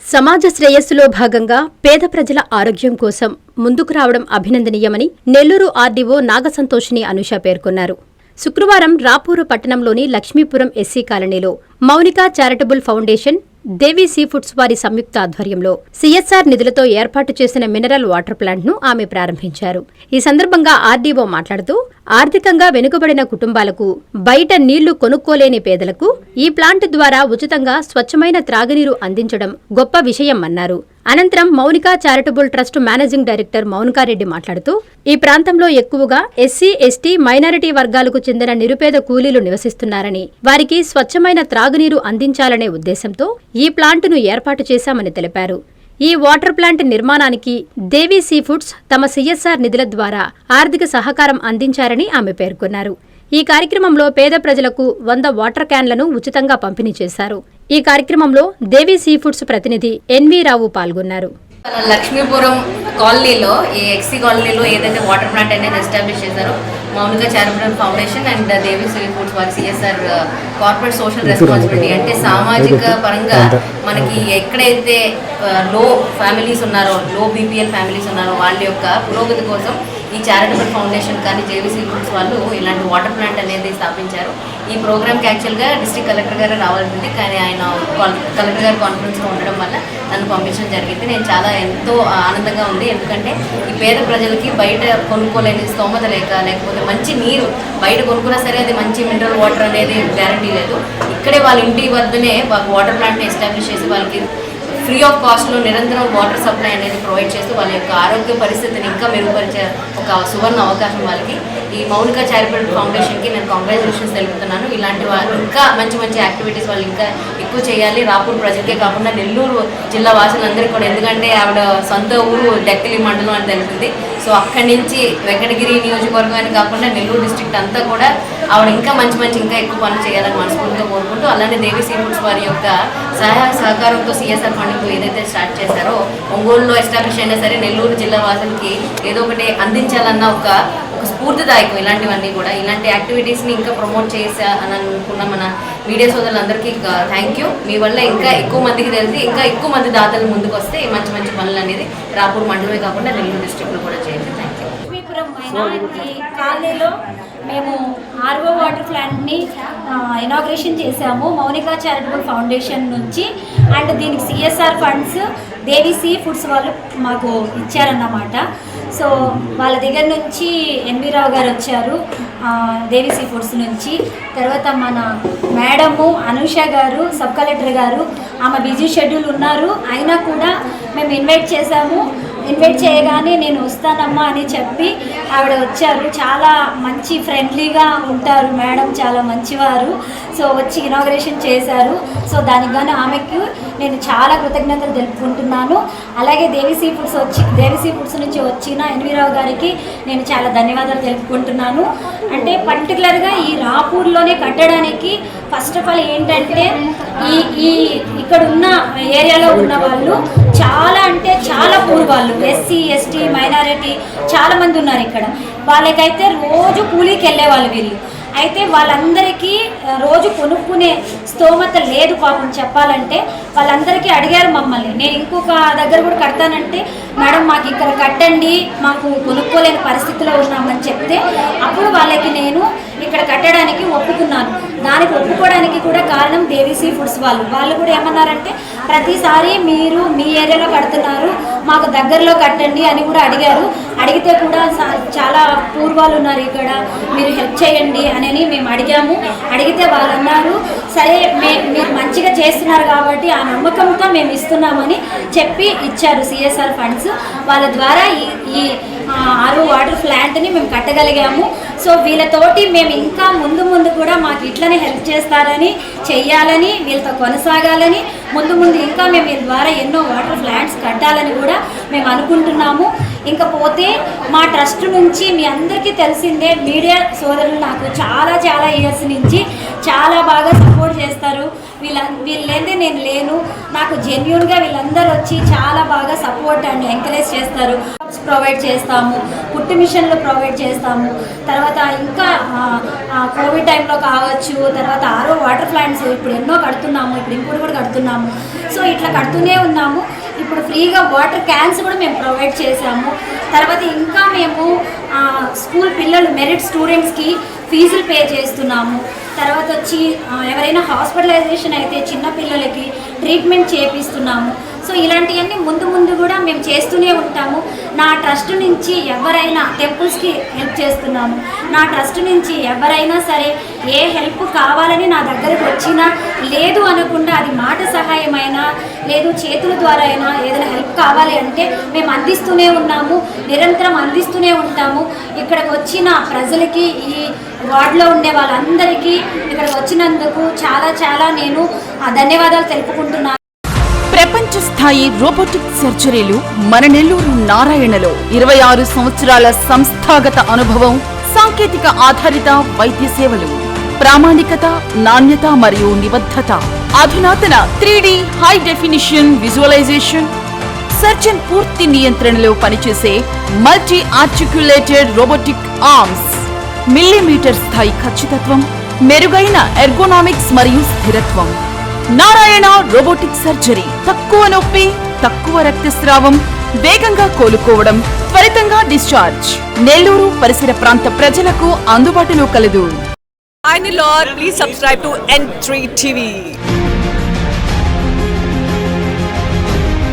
సమాజ శ్రేయస్సులో భాగంగా పేద ప్రజల ఆరోగ్యం కోసం ముందుకు రావడం అభినందనీయమని నెల్లూరు ఆర్డీఓ నాగసంతోషిని అనూష పేర్కొన్నారు. శుక్రవారం రాపూరు పట్టణంలోని లక్ష్మీపురం ఎస్సీ కాలనీలో మౌనిక చారిటబుల్ ఫౌండేషన్, దేవి సీ ఫుడ్స్ వారి సంయుక్త ఆధ్వర్యంలో సీఎస్ఆర్ నిధులతో ఏర్పాటు చేసిన మినరల్ వాటర్ ప్లాంట్ ను ఆమె ప్రారంభించారు. ఈ సందర్భంగా ఆర్డీఓ మాట్లాడుతూ ఆర్థికంగా వెనుకబడిన కుటుంబాలకు, బయట నీళ్లు కొనుక్కోలేని పేదలకు ఈ ప్లాంట్ ద్వారా ఉచితంగా స్వచ్ఛమైన త్రాగునీరు అందించడం గొప్ప విషయమన్నారు. అనంతరం Mounika charitable trust managing director Mounika Reddy మాట్లాడుతూ ఈ ప్రాంతంలో ఎక్కువగా ఎస్సీ, ఎస్టీ, మైనారిటీ వర్గాలకు చెందిన నిరుపేద కూలీలు నివసిస్తున్నారని, వారికి స్వచ్ఛమైన త్రాగునీరు అందించాలనే ఉద్దేశంతో ఈ ప్లాంటును ఏర్పాటు చేశామని తెలిపారు. ఈ వాటర్ ప్లాంట్ నిర్మాణానికి దేవి సీ ఫుడ్స్ తమ సీఎస్ఆర్ నిధుల ద్వారా ఆర్థిక సహకారం అందించారని ఆమె పేర్కొన్నారు. ఈ కార్యక్రమంలో పేద ప్రజలకు 100 వాటర్ క్యాన్లను ఉచితంగా పంపిణీ చేశారు. ఈ కార్యక్రమంలో దేవి సీ ఫుడ్స్ ప్రతినిధి ఎన్వి రావు పాల్గొన్నారు. లక్ష్మీపురం కాలనీలో, ఈ ఎక్సీ కాలనీలో ఏదైతే వాటర్ ప్లాంట్ అనేది ఎస్టాబ్లిష్ చేశారో Mounika charitable foundation and Devi sea foods వారి సిఎస్ఆర్ కార్పొరేట్ సోషల్ రెస్పాన్సిబిలిటీ, అంటే సామాజిక పరంగా మనకి ఎక్కడైతే లో ఫ్యామిలీస్ ఉన్నారో, లో బీపీఎల్ ఫ్యామిలీస్ ఉన్నారో వాళ్ళ యొక్క పురోగతి కోసం ఈ చారిటబుల్ ఫౌండేషన్ కానీ దేవి సీ ఫుడ్స్ వాళ్ళు ఇలాంటి వాటర్ ప్లాంట్ అనేది స్థాపించారు. ఈ ప్రోగ్రామ్కి యాక్చువల్గా డిస్ట్రిక్ట్ కలెక్టర్ గారు రావాల్సింది, కానీ ఆయన కలెక్టర్ గారు కాన్ఫరెన్స్లో ఉండడం వల్ల నన్ను పంపించడం జరిగింది. నేను చాలా ఎంతో ఆనందంగా ఉంది, ఎందుకంటే ఈ పేద ప్రజలకి బయట కొనుక్కోలేని స్తోమత లేకపోతే మంచి నీరు బయట కొనుక్కున్నా సరే అది మంచి మినరల్ వాటర్ అనేది గ్యారంటీ లేదు. ఇక్కడే వాళ్ళ ఇంటి వద్దనే వాటర్ ప్లాంట్ని ఎస్టాబ్లిష్ చేసి వాళ్ళకి ఫ్రీ ఆఫ్ కాస్ట్లో నిరంతరం వాటర్ సప్లై అనేది ప్రొవైడ్ చేస్తూ వాళ్ళ యొక్క ఆరోగ్య పరిస్థితిని ఇంకా మెరుగుపరిచే ఒక సువర్ణ అవకాశం వాళ్ళకి. ఈ మౌనిక చారిటబుల్ ఫౌండేషన్కి నేను కంగ్రాచులేషన్స్ తెలుపుతున్నాను. ఇలాంటి వాళ్ళు ఇంకా మంచి యాక్టివిటీస్ వాళ్ళు ఇంకా ఎక్కువ చేయాలి. రాపూర్ ప్రజలకే కాకుండా నెల్లూరు జిల్లా వాసులందరికీ కూడా, ఎందుకంటే ఆవిడ సొంత ఊరు డెక్కలి మండలం అని తెలిసింది. సో అక్కడి నుంచి వెంకటగిరి నియోజకవర్గాన్ని కాకుండా నెల్లూరు డిస్ట్రిక్ట్ అంతా కూడా ఆవిడ ఇంకా మంచి ఇంకా ఎక్కువ పనులు చేయాలని మనస్ఫూర్తిగా కోరుకుంటూ, అలానే దేవి సీ ఫుడ్స్ వారి యొక్క సహాయ సహకారంతో సిఎస్ఆర్ ఫండింగ్ ఏదైతే స్టార్ట్ చేశారో, ఒంగోలులో ఎస్టాబ్లిష్ అయినా సరే నెల్లూరు జిల్లా వాసులకి ఏదో ఒకటి అందించాలన్న ఒక స్ఫూర్తిదాయకం. ఇలాంటివన్నీ కూడా, ఇలాంటి యాక్టివిటీస్ని ఇంకా ప్రమోట్ చేశానని అనుకున్న మన మీడియా సోదరులందరికీ థ్యాంక్ యూ. మీ వల్ల ఇంకా ఎక్కువ మందికి తెలిసి ఇంకా ఎక్కువ మంది దాతలు ముందుకు వస్తే మంచి పనులు అనేది రాపూర్ మండలమే కాకుండా నెల్లూరు డిస్ట్రిక్ట్లో కూడా చేయండి. Thank you. లక్ష్మీపురం మైనారిటీ కాలనీలో మేము ఆర్ఓ వాటర్ ప్లాంట్ని ఇనాగ్రేషన్ చేశాము మౌనిక చారిటబుల్ ఫౌండేషన్ నుంచి. అండ్ దీనికి సిఎస్ఆర్ ఫండ్స్ దేవి సీ ఫుడ్స్ వాళ్ళు మాకు ఇచ్చారన్నమాట. సో వాళ్ళ దగ్గర నుంచి ఎన్వి రావు గారు వచ్చారు దేవి సీ ఫుడ్స్ నుంచి. తర్వాత మన మేడము అనూష గారు, సబ్ కలెక్టర్ గారు, ఆమె బిజీ షెడ్యూల్ ఉన్నారు, అయినా కూడా మేము ఇన్వైట్ చేశాము. ఇన్వైట్ చేయగానే నేను వస్తానమ్మా అని చెప్పి ఆవిడ వచ్చారు. చాలా మంచి ఫ్రెండ్లీగా ఉంటారు మేడం, చాలా మంచివారు. సో వచ్చి ఇనాగ్రేషన్ చేశారు. సో దానికి గాను ఆమెకు నేను చాలా కృతజ్ఞతలు తెలుపుకుంటున్నాను. అలాగే దేవి సీ ఫుడ్స్ నుంచి వచ్చిన ఎన్వి రావు గారికి నేను చాలా ధన్యవాదాలు తెలుపుకుంటున్నాను. అంటే పర్టికులర్గా ఈ రాపూర్లోనే కట్టడానికి ఫస్ట్ ఆఫ్ ఆల్ ఏంటంటే ఈ ఇక్కడ ఉన్న ఏరియాలో ఉన్న వాళ్ళు చాలా అంటే చాలా పూర్ వాళ్ళు, ఎస్సీ, ఎస్టీ, మైనారిటీ చాలా మంది ఉన్నారు ఇక్కడ. వాళ్ళకైతే రోజు కూలీకి వెళ్ళేవాళ్ళు వీళ్ళు. అయితే వాళ్ళందరికీ రోజు కొనుక్కునే స్తోమత లేదు పాపం చెప్పాలంటే. వాళ్ళందరికీ అడిగారు మమ్మల్ని, నేను ఇంకొక దగ్గర కూడా కడతానంటే మేడం మాకు ఇక్కడ కట్టండి, మాకు కొనుక్కోలేని పరిస్థితిలో ఉన్నామని చెప్తే అప్పుడు వాళ్ళకి నేను ఇక్కడ కట్టడానికి ఒప్పుకున్నాను. దానికి ఒప్పుకోవడానికి కూడా కారణం దేవి సీ ఫుడ్స్ వాళ్ళు కూడా ఏమన్నారంటే ప్రతిసారి మీరు మీ ఏరియాలో కడుతున్నారు, మాకు దగ్గరలో కట్టండి అని కూడా అడిగారు. అడిగితే కూడా చాలా పూర్వాలు ఉన్నారు ఇక్కడ, మీరు హెల్ప్ చేయండి అని మేము అడిగాము. అడిగితే వాళ్ళు అన్నారు సరే మీరు మంచిగా చేస్తున్నారు కాబట్టి ఆ నమ్మకంతో మేము ఇస్తున్నామని చెప్పి ఇచ్చారు సిఎస్ఆర్ ఫండ్స్. వాళ్ళ ద్వారా ఈ ఆర్ఓ వాటర్ ప్లాంట్ని మేము కట్టగలిగాము. సో వీళ్ళతోటి మేము ఇంకా ముందు కూడా మాకు ఇట్లనే హెల్ప్ చేస్తారని, చెయ్యాలని, వీళ్ళతో కొనసాగాలని, ముందు ఇంకా మేము వీళ్ళ ద్వారా ఎన్నో వాటర్ ప్లాంట్స్ కట్టాలని కూడా మేము అనుకుంటున్నాము. ఇంకా పోతే మా ట్రస్ట్ నుంచి మీ అందరికీ తెలిసిందే, మీడియా సోదరులు నాకు చాలా ఇయర్స్ నుంచి చాలా బాగా సపోర్ట్ చేస్తారు. వీళ్ళేందే నేను లేను, నాకు జెన్యూన్గా వీళ్ళందరూ వచ్చి చాలా బాగా సపోర్ట్ అండ్ ఎంకరేజ్ చేస్తారు. ప్రొవైడ్ చేస్తాము, పుట్టి మిషన్లు ప్రొవైడ్ చేస్తాము. తర్వాత ఇంకా కోవిడ్ టైంలో కావచ్చు, తర్వాత ఆరో వాటర్ ప్లాంట్స్ ఇప్పుడు ఎన్నో కడుతున్నాము, ఇప్పుడు ఇంకోటి కూడా కడుతున్నాము. సో ఇట్లా కడుతూనే ఉన్నాము. ఇప్పుడు ఫ్రీగా వాటర్ క్యాన్స్ కూడా మేము ప్రొవైడ్ చేసాము. తర్వాత ఇంకా మేము స్కూల్ పిల్లలు మెరిట్ స్టూడెంట్స్కి ఫీజులు పే చేస్తున్నాము. తర్వాత వచ్చి ఎవరైనా హాస్పిటలైజేషన్ అయితే చిన్న పిల్లలకి ట్రీట్మెంట్ చేపిస్తున్నాము. సో ఇలాంటివన్నీ ముందు కూడా మేము చేస్తూనే ఉంటాము. నా ట్రస్ట్ నుంచి ఎవరైనా టెంపుల్స్కి హెల్ప్ చేస్తున్నాము. నా ట్రస్ట్ నుంచి ఎవరైనా సరే ఏ హెల్ప్ కావాలని నా దగ్గరకు వచ్చినా, లేదు అనకుండా అది మాట సహాయమైనా లేదు చేతుల ద్వారా అయినా ఏదైనా హెల్ప్ కావాలి అంటే మేము అందిస్తూనే ఉన్నాము, నిరంతరం అందిస్తూనే ఉంటాము. ఇక్కడికి వచ్చిన ప్రజలకి, ఈ వార్డులో ఉండే వాళ్ళందరికీ ఇక్కడికి వచ్చినందుకు చాలా నేను ధన్యవాదాలు తెలుపుకుంటున్నాను. ప్రపంచ స్థాయి రోబోటిక్ సర్జరీలు మన నెల్లూరు నారాయణలో 26 సంవత్సరాల సంస్థాగత అనుభవం, సాంకేతిక ఆధారిత వైద్య సేవలు, ప్రామాణికత, నాణ్యత మరియు నిబద్ధత, అధునాతన 3D high definition visualisation, surgeon పూర్తి నియంత్రణలో పనిచేసే multi articulated robotic arms, millimetre స్థాయి ఖచ్చితత్వం, మెరుగైన ఎర్గోనామిక్స్ మరియు స్థిరత్వం. Narayana robotic surgery. తక్కువ నొప్పి, తక్కువ రక్తస్రావం, వేగంగా కోలుకోవడం, త్వరితంగా డిశ్చార్జ్. నెల్లూరు పరిసర ప్రాంత ప్రజలకు అందుబాటులో కలదు. Hi Nilor, please subscribe to N3 TV.